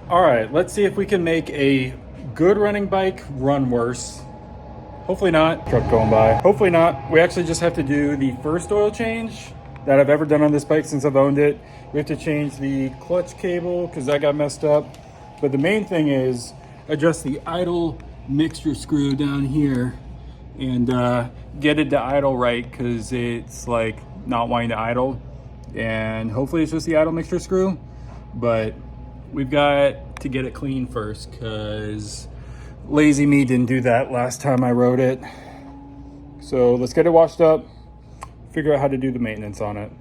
All right, let's see if we can make a good running bike run worse. Hopefully not. Truck going by. Hopefully not. We actually just have to do the first oil change that I've ever done on this bike since I've owned it. We have to change the clutch cable because that got messed up. But the main thing is adjust the idle mixture screw down here and get it to idle right, because it's like not wanting to idle. And hopefully it's just the idle mixture screw, but we've got to get it clean first because lazy me didn't do that last time I rode it. So let's get it washed up, figure out how to do the maintenance on it.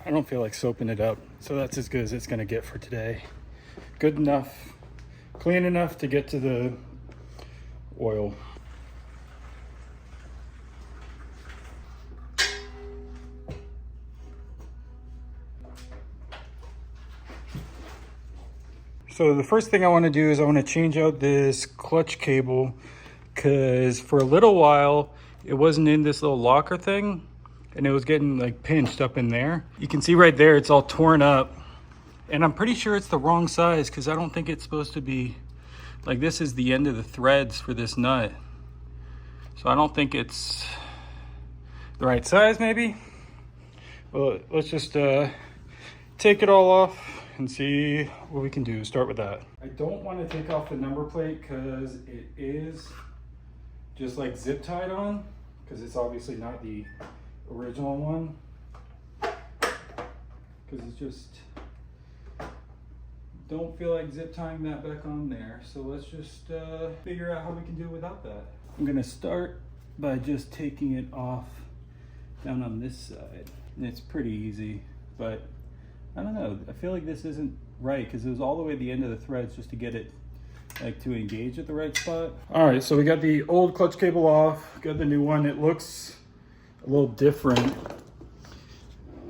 I don't feel like soaping it up, so that's as good as it's gonna get for today. Good enough, clean enough to get to the oil. So the first thing I want to do is I want to change out this clutch cable, because for a little while it wasn't in this little locker thing and it was getting like pinched up in there. You can see right there it's all torn up, and I'm pretty sure it's the wrong size because I don't think it's supposed to be like this. Is the end of the threads for this nut, so I don't think it's the right size maybe. Well, let's just take it all off and see what we can do. Start with that. I don't want to take off the number plate because it is just like zip tied on, because it's obviously not the original one, because it's just don't feel like zip tying that back on there. So let's just figure out how we can do it without that. I'm gonna start by just taking it off down on this side, and it's pretty easy, but I don't know, I feel like this isn't right because it was all the way at the end of the threads just to get it like to engage at the right spot. All right, so we got the old clutch cable off, got the new one. It looks a little different.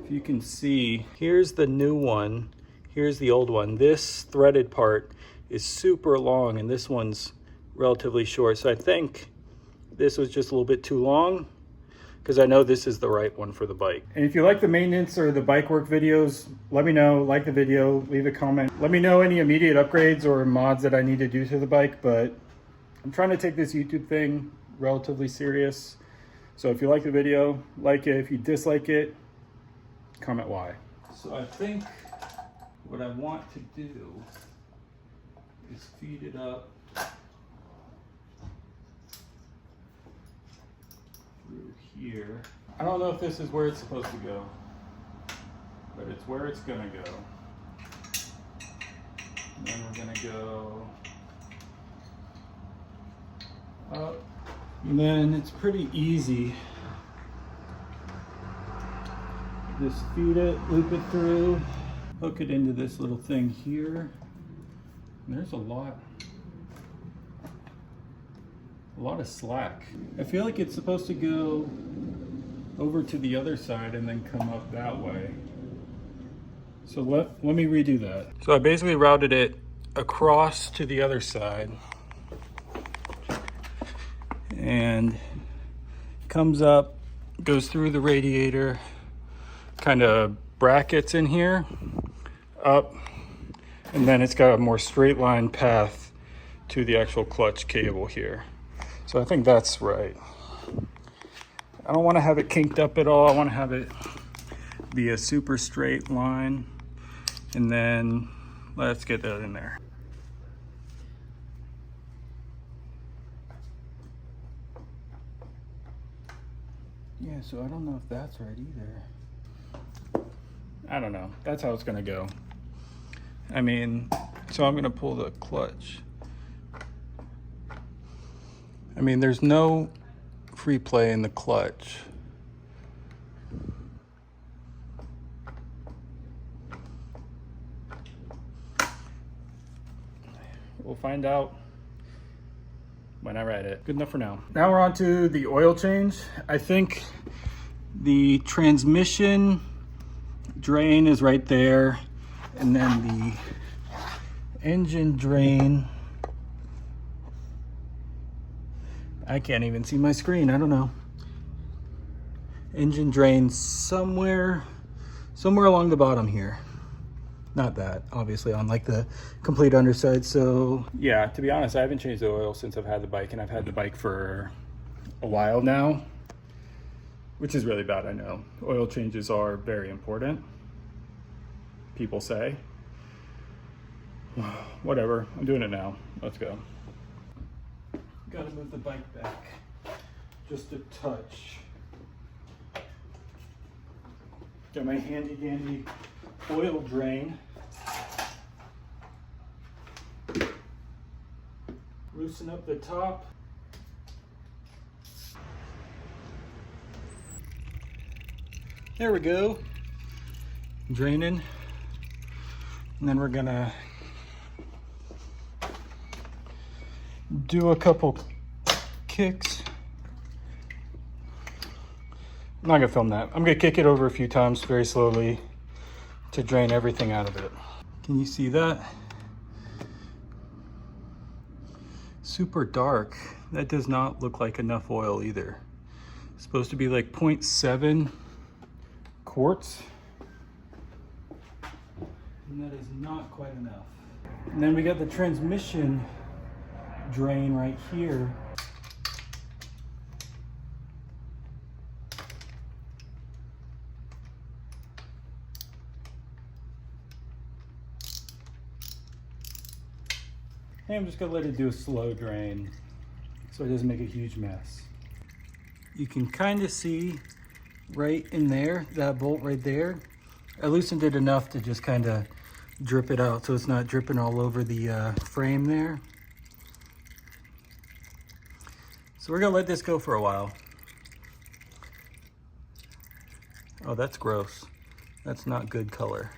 If you can see, here's the new one, here's the old one. This threaded part is super long and this one's relatively short. So I think this was just a little bit too long, because I know this is the right one for the bike. And if you like the maintenance or the bike work videos, let me know. Like the video, leave a comment. Let me know any immediate upgrades or mods that I need to do to the bike, but I'm trying to take this YouTube thing relatively serious. So if you like the video, like it. If you dislike it, comment why. So I think what I want to do is feed it up through here. I don't know if this is where it's supposed to go, but it's where it's gonna go. And then we're gonna go up, and then it's pretty easy. Just feed it, loop it through, hook it into this little thing here. And there's a lot of slack. I feel like it's supposed to go over to the other side and then come up that way. So let me redo that. So I basically routed it across to the other side and comes up, goes through the radiator, kind of brackets in here, up, and then it's got a more straight line path to the actual clutch cable here. So I think that's right. I don't want to have it kinked up at all. I want to have it be a super straight line. And then let's get that in there. Yeah, so I don't know if that's right either. I don't know. That's how it's gonna go. I mean, so I'm gonna pull the clutch. I mean, there's no free play in the clutch. We'll find out when I ride it. Good enough for now. Now we're on to the oil change. I think the transmission drain is right there, and then the engine drain, I can't even see my screen, I don't know. Engine drain somewhere along the bottom here. Not that, obviously, on like the complete underside. So yeah, to be honest, I haven't changed the oil since I've had the bike, and I've had the bike for a while now, which is really bad, I know. Oil changes are very important, people say. Whatever, I'm doing it now. Let's go. Gotta move the bike back just a touch. Got my handy dandy oil drain. Loosen up the top. There we go. Draining. And then we're gonna do a couple kicks. I'm not gonna film that. I'm gonna kick it over a few times very slowly to drain everything out of it. Can you see that? Super dark. That does not look like enough oil either. It's supposed to be like 0.7 quarts. And that is not quite enough. And then we got the transmission drain right here. And I'm just gonna let it do a slow drain so it doesn't make a huge mess. You can kind of see right in there, that bolt right there. I loosened it enough to just kind of drip it out so it's not dripping all over the frame there. So we're gonna let this go for a while. Oh, that's gross. That's not good color.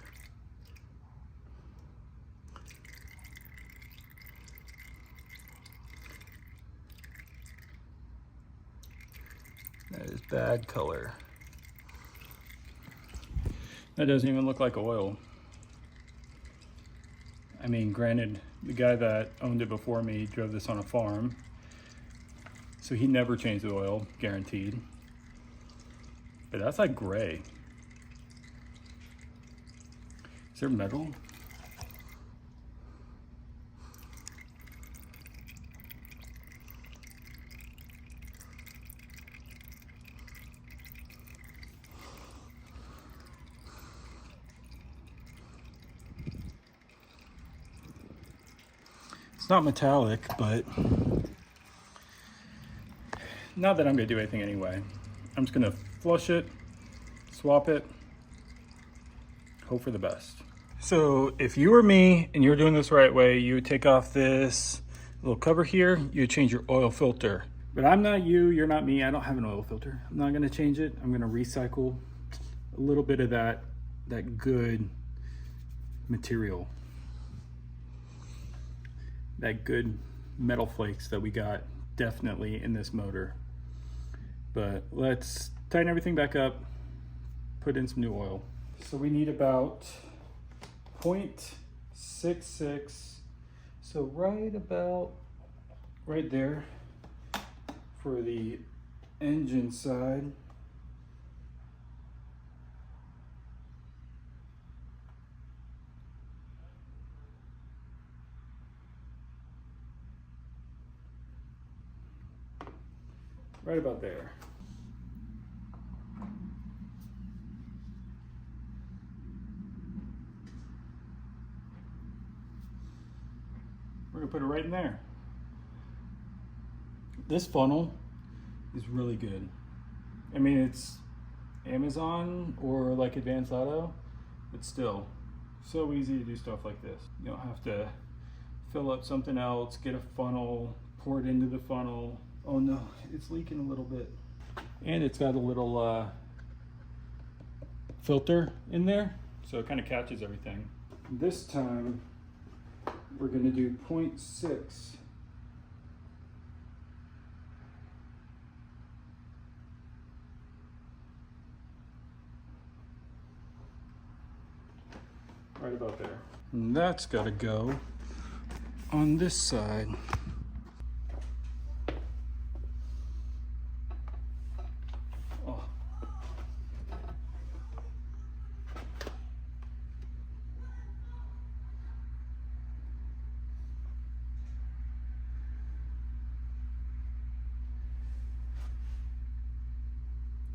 That is bad color. That doesn't even look like oil. I mean, granted, the guy that owned it before me drove this on a farm, so he never changed the oil, guaranteed. But that's like gray. Is there metal? It's not metallic, but not that I'm gonna do anything anyway. I'm just gonna flush it, swap it, hope for the best. So if you were me and you were doing this the right way, you would take off this little cover here, you would change your oil filter. But I'm not you, you're not me, I don't have an oil filter. I'm not gonna change it. I'm gonna recycle a little bit of that good material. That good metal flakes that we got definitely in this motor. But let's tighten everything back up, put in some new oil. So we need about 0.66, so right about right there for the engine side. Right about there. We're gonna put it right in there. This funnel is really good. I mean, it's Amazon or like Advanced Auto, but still, So easy to do stuff like this. You don't have to fill up something else, get a funnel, pour it into the funnel. Oh no, it's leaking a little bit. And it's got a little filter in there, so it kind of catches everything. This time, we're gonna do 0.6. Right about there. And that's gotta go on this side. Oh.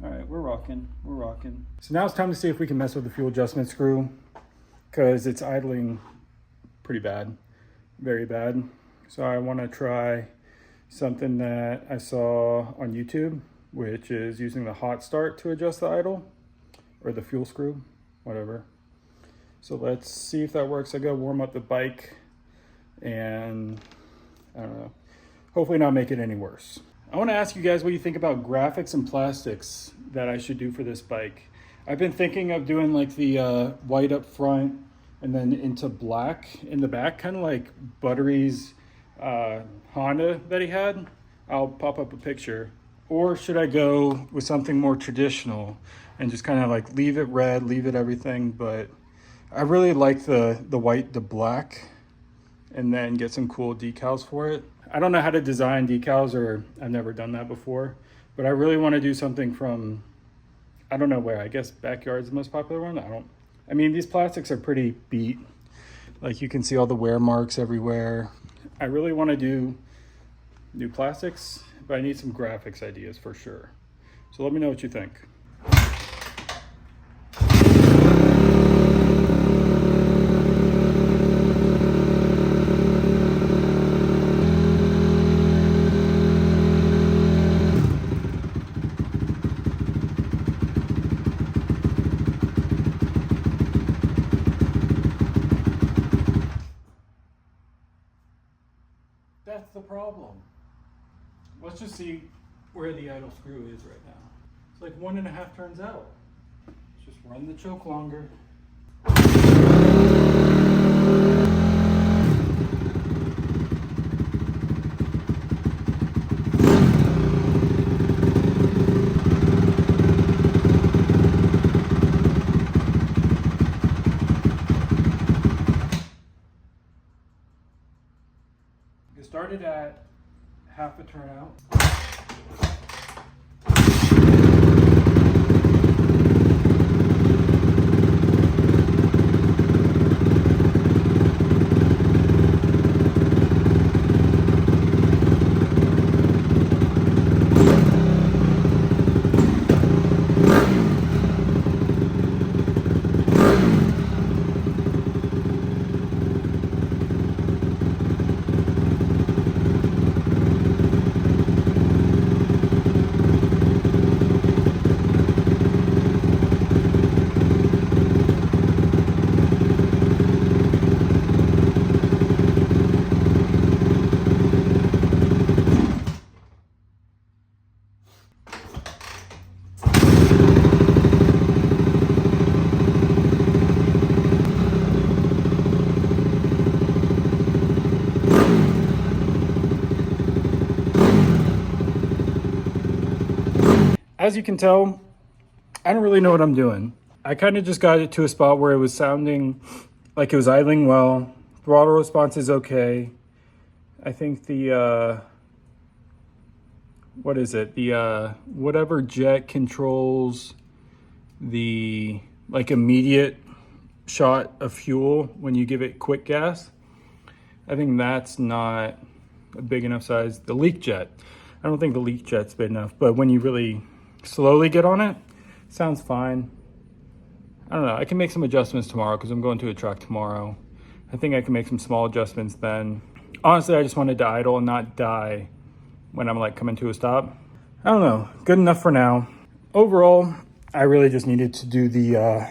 All right, we're rocking, we're rocking. So now it's time to see if we can mess with the fuel adjustment screw, because it's idling pretty bad, very bad. So I want to try something that I saw on YouTube, which is using the hot start to adjust the idle, or the fuel screw, whatever. So let's see if that works. I gotta warm up the bike and I don't know, hopefully not make it any worse. I want to ask you guys what you think about graphics and plastics that I should do for this bike. I've been thinking of doing like the white up front and then into black in the back, kind of like Buttery's Honda that he had. I'll pop up a picture. Or should I go with something more traditional and just kind of like leave it red, leave it everything, but I really like the white, the black, and then get some cool decals for it. I don't know how to design decals, or I've never done that before, but I really want to do something from, I don't know where, I guess Backyard's the most popular one. I mean, these plastics are pretty beat. Like you can see all the wear marks everywhere. I really want to do new plastics, but I need some graphics ideas for sure. So let me know what you think. That's the problem. Let's just see where the idle screw is right now. It's like 1.5 turns out. Let's just run the choke longer. It started at half a turnout. As you can tell, I don't really know what I'm doing. I kind of just got it to a spot where it was sounding like it was idling well. Throttle response is okay. I think the, what is it? The, whatever jet controls the, like, immediate shot of fuel when you give it quick gas. I think that's not a big enough size. The leak jet. I don't think the leak jet's big enough, but when you really slowly get on it, sounds fine. I don't know, I can make some adjustments tomorrow because I'm going to a track tomorrow. I think I can make some small adjustments then. Honestly, I just wanted to idle and not die when I'm like coming to a stop. I don't know, good enough for now. Overall, I really just needed to do the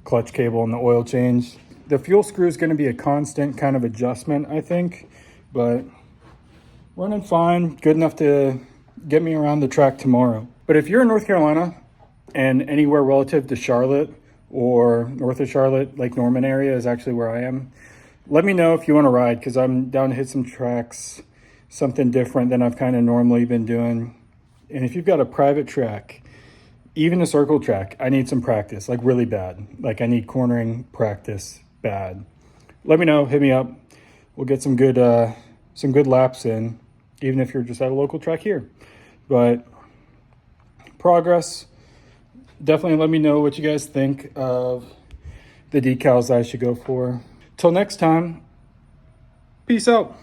clutch cable and the oil change. The fuel screw is going to be a constant kind of adjustment, I think, but running fine, good enough to get me around the track tomorrow. But if you're in North Carolina and anywhere relative to Charlotte or north of Charlotte, Lake Norman area is actually where I am, let me know if you want to ride, because I'm down to hit some tracks, something different than I've kind of normally been doing. And if you've got a private track, even a circle track, I need some practice, like really bad. Like I need cornering practice bad. Let me know, hit me up. We'll get some good laps in, even if you're just at a local track here. But progress, definitely let me know what you guys think of the decals I should go for. Till next time, peace out.